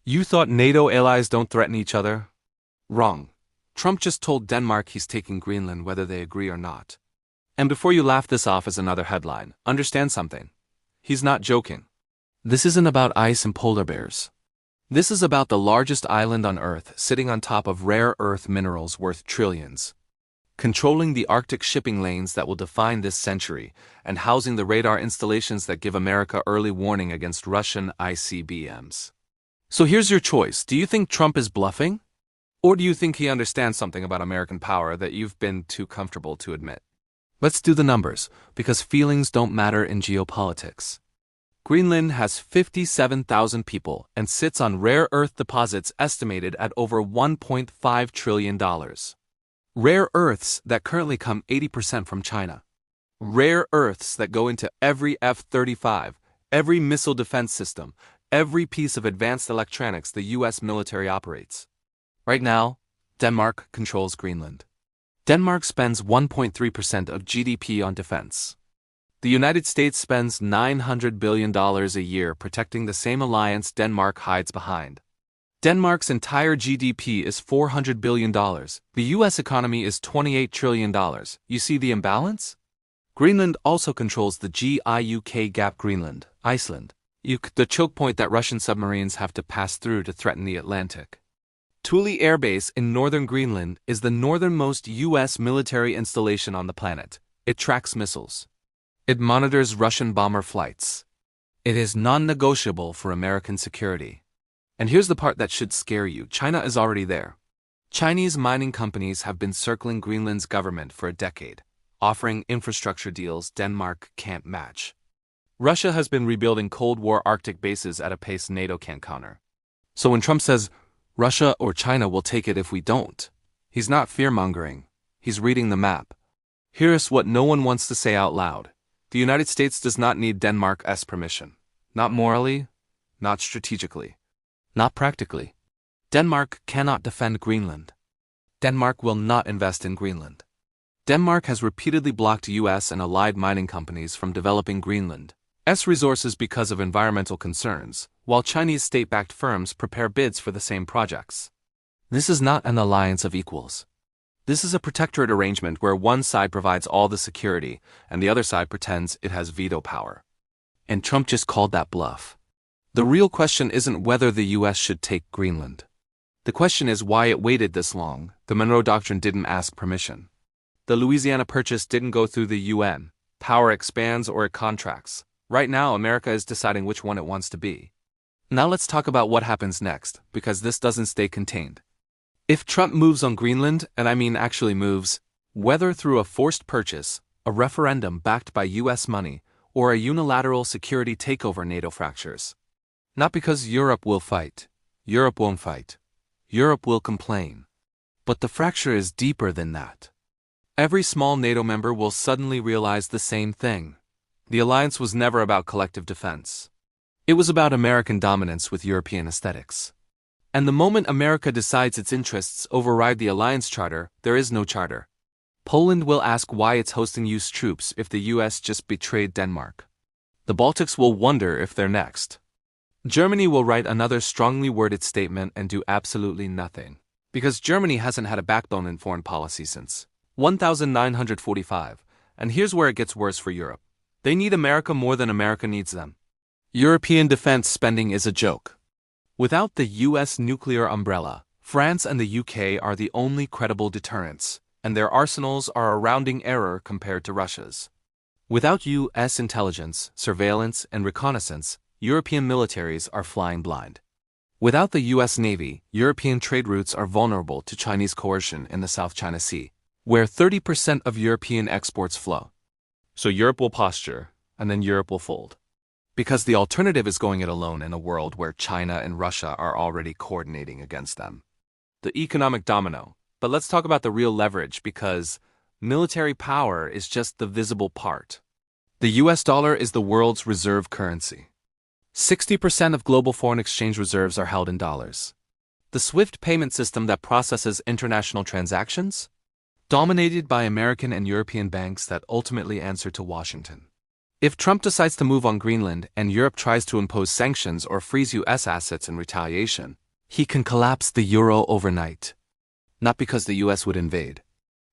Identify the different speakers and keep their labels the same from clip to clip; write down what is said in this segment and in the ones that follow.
Speaker 1: You thought NATO allies don't threaten each other? Wrong. Trump just told Denmark he's taking Greenland whether they agree or not. And before you laugh this off as another headline, understand something. He's not joking. This isn't about ice and polar bears. This is about the largest island on Earth sitting on top of rare earth minerals worth trillions, controlling the Arctic shipping lanes that will define this century, and housing the radar installations that give America early warning against Russian ICBMs. So here's your choice. Do you think Trump is bluffing? Or do you think he understands something about American power that you've been too comfortable to admit? Let's do the numbers, because feelings don't matter in geopolitics. Greenland has 57,000 people and sits on rare earth deposits estimated at over $1.5 trillion. Rare earths that currently come 80% from China. Rare earths that go into every F-35, every missile defense system, every piece of advanced electronics the U.S. military operates. Right now, Denmark controls Greenland. Denmark spends 1.3% of GDP on defense. The United States spends $900 billion a year protecting the same alliance Denmark hides behind. Denmark's entire GDP is $400 billion. The U.S. economy is $28 trillion. You see the imbalance? Greenland also controls the GIUK gap. Greenland, Iceland, the choke point that Russian submarines have to pass through to threaten the Atlantic. Thule Air Base in northern Greenland is the northernmost U.S. military installation on the planet. It tracks missiles. It monitors Russian bomber flights. It is non-negotiable for American security. And here's the part that should scare you. China is already there. Chinese mining companies have been circling Greenland's government for a decade, offering infrastructure deals Denmark can't match. Russia has been rebuilding Cold War Arctic bases at a pace NATO can't counter. So when Trump says, Russia or China will take it if we don't, he's not fear-mongering. He's reading the map. Here's what no one wants to say out loud. The United States does not need Denmark's permission. Not morally, not strategically, not practically. Denmark cannot defend Greenland. Denmark will not invest in Greenland. Denmark has repeatedly blocked U.S. and allied mining companies from developing Greenland's resources because of environmental concerns, while Chinese state-backed firms prepare bids for the same projects. This is not an alliance of equals. This is a protectorate arrangement where one side provides all the security and the other side pretends it has veto power. And Trump just called that bluff. The real question isn't whether the U.S. should take Greenland. The question is why it waited this long. The Monroe Doctrine didn't ask permission. The Louisiana Purchase didn't go through the UN. Power expands or it contracts. Right now, America is deciding which one it wants to be. Now let's talk about what happens next, because this doesn't stay contained. If Trump moves on Greenland, and I mean actually moves, whether through a forced purchase, a referendum backed by U.S. money, or a unilateral security takeover, NATO fractures. Not because Europe will fight. Europe won't fight. Europe will complain. But the fracture is deeper than that. Every small NATO member will suddenly realize the same thing. The alliance was never about collective defense. It was about American dominance with European aesthetics. And the moment America decides its interests override the alliance charter, there is no charter. Poland will ask why it's hosting U.S. troops if the U.S. just betrayed Denmark. The Baltics will wonder if they're next. Germany will write another strongly worded statement and do absolutely nothing. Because Germany hasn't had a backbone in foreign policy since 1945. And here's where it gets worse for Europe. They need America more than America needs them. European defense spending is a joke. Without the U.S. nuclear umbrella, France and the U.K. are the only credible deterrents, and their arsenals are a rounding error compared to Russia's. Without U.S. intelligence, surveillance, and reconnaissance, European militaries are flying blind. Without the U.S. Navy, European trade routes are vulnerable to Chinese coercion in the South China Sea, where 30% of European exports flow. So Europe will posture, and then Europe will fold. Because the alternative is going it alone in a world where China and Russia are already coordinating against them. The economic domino. But let's talk about the real leverage, because military power is just the visible part. The US dollar is the world's reserve currency. 60% of global foreign exchange reserves are held in dollars. The SWIFT payment system that processes international transactions? Dominated by American and European banks that ultimately answer to Washington. If Trump decides to move on Greenland and Europe tries to impose sanctions or freeze US assets in retaliation, he can collapse the euro overnight. Not because the US would invade.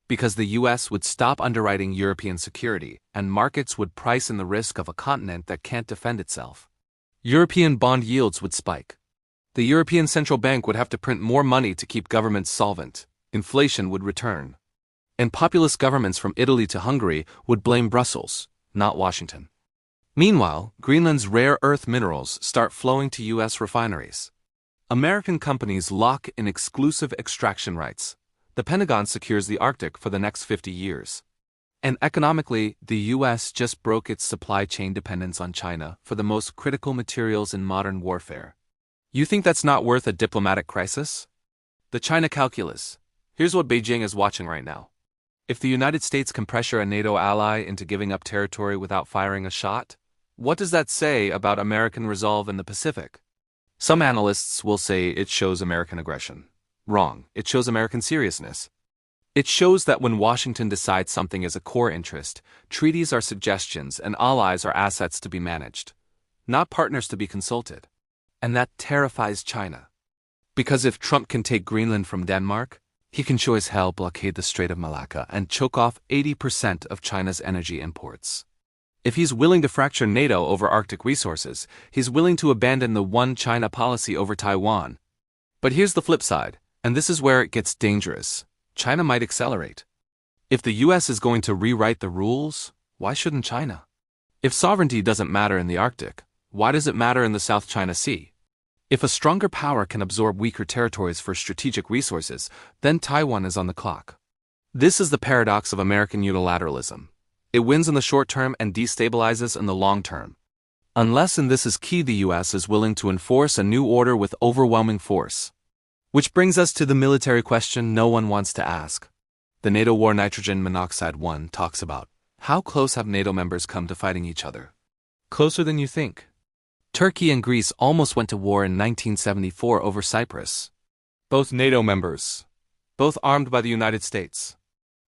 Speaker 1: Because the US would stop underwriting European security, and markets would price in the risk of a continent that can't defend itself. European bond yields would spike. The European Central Bank would have to print more money to keep governments solvent. Inflation would return. And populist governments from Italy to Hungary would blame Brussels, not Washington. Meanwhile, Greenland's rare earth minerals start flowing to US refineries. American companies lock in exclusive extraction rights. The Pentagon secures the Arctic for the next 50 years. And economically, the US just broke its supply chain dependence on China for the most critical materials in modern warfare. You think that's not worth a diplomatic crisis? The China calculus. Here's what Beijing is watching right now. If the United States can pressure a NATO ally into giving up territory without firing a shot, what does that say about American resolve in the Pacific? Some analysts will say it shows American aggression. Wrong. It shows American seriousness. It shows that when Washington decides something is a core interest, treaties are suggestions and allies are assets to be managed, not partners to be consulted. And that terrifies China. Because if Trump can take Greenland from Denmark, he can sure as hell blockade the Strait of Malacca and choke off 80% of China's energy imports. If he's willing to fracture NATO over Arctic resources, he's willing to abandon the one China policy over Taiwan. But here's the flip side, and this is where it gets dangerous. China might accelerate. If the US is going to rewrite the rules, why shouldn't China? If sovereignty doesn't matter in the Arctic, why does it matter in the South China Sea? If a stronger power can absorb weaker territories for strategic resources, then Taiwan is on the clock. This is the paradox of American unilateralism. It wins in the short term and destabilizes in the long term. Unless, and this is key, the US is willing to enforce a new order with overwhelming force. Which brings us to the military question no one wants to ask. The NATO War Nitrogen Monoxide 1 talks about how close have NATO members come to fighting each other. Closer than you think. Turkey and Greece almost went to war in 1974 over Cyprus. Both NATO members. Both armed by the United States.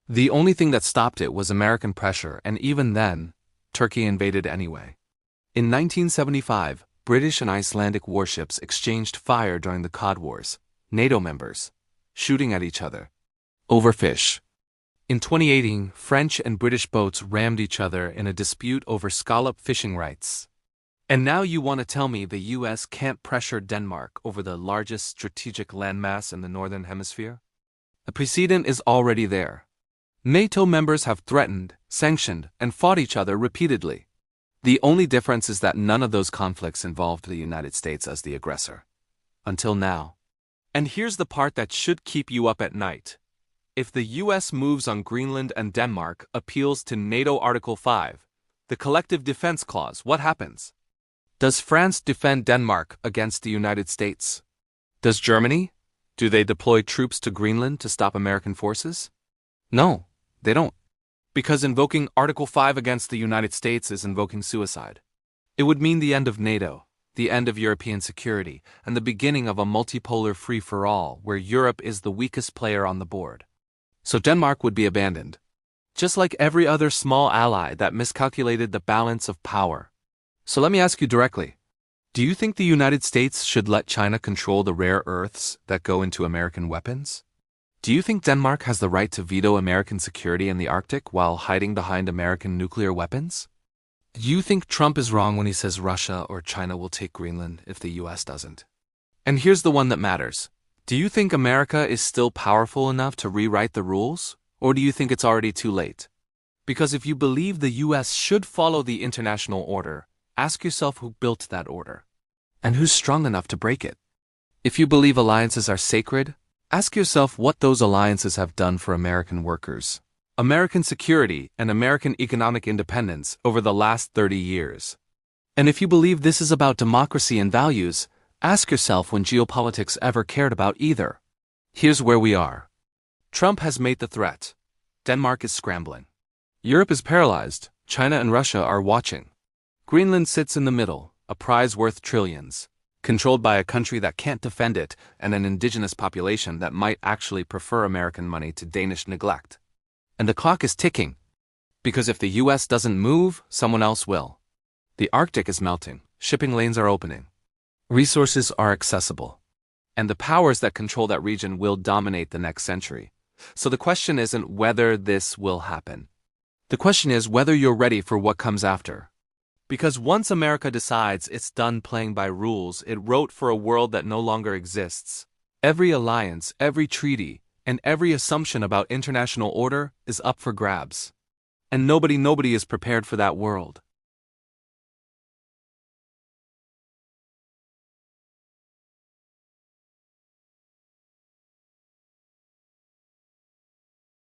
Speaker 1: The only thing that stopped it was American pressure, and even then, Turkey invaded anyway. In 1975, British and Icelandic warships exchanged fire during the Cod Wars, NATO members, shooting at each other. Over fish. In 2018, French and British boats rammed each other in a dispute over scallop fishing rights. And now you want to tell me the US can't pressure Denmark over the largest strategic landmass in the Northern Hemisphere? The precedent is already there. NATO members have threatened, sanctioned, and fought each other repeatedly. The only difference is that none of those conflicts involved the United States as the aggressor. Until now. And here's the part that should keep you up at night. If the US moves on Greenland and Denmark appeals to NATO Article 5, the Collective Defense Clause, what happens? Does France defend Denmark against the United States? Does Germany? Do they deploy troops to Greenland to stop American forces? No, they don't. Because invoking Article 5 against the United States is invoking suicide. It would mean the end of NATO, the end of European security, and the beginning of a multipolar free-for-all where Europe is the weakest player on the board. So Denmark would be abandoned. Just like every other small ally that miscalculated the balance of power. So let me ask you directly. Do you think the United States should let China control the rare earths that go into American weapons? Do you think Denmark has the right to veto American security in the Arctic while hiding behind American nuclear weapons? Do you think Trump is wrong when he says Russia or China will take Greenland if the US doesn't? And here's the one that matters. Do you think America is still powerful enough to rewrite the rules? Or do you think it's already too late? Because if you believe the US should follow the international order, ask yourself who built that order. And who's strong enough to break it? If you believe alliances are sacred, ask yourself what those alliances have done for American workers, American security, and American economic independence over the last 30 years. And if you believe this is about democracy and values, ask yourself when geopolitics ever cared about either. Here's where we are. Trump has made the threat. Denmark is scrambling. Europe is paralyzed. China and Russia are watching. Greenland sits in the middle, a prize worth trillions, controlled by a country that can't defend it and an indigenous population that might actually prefer American money to Danish neglect. And the clock is ticking. Because if the US doesn't move, someone else will. The Arctic is melting, shipping lanes are opening. Resources are accessible. And the powers that control that region will dominate the next century. So the question isn't whether this will happen. The question is whether you're ready for what comes after. Because once America decides it's done playing by rules it wrote for a world that no longer exists, every alliance, every treaty, and every assumption about international order is up for grabs. And nobody is prepared for that world.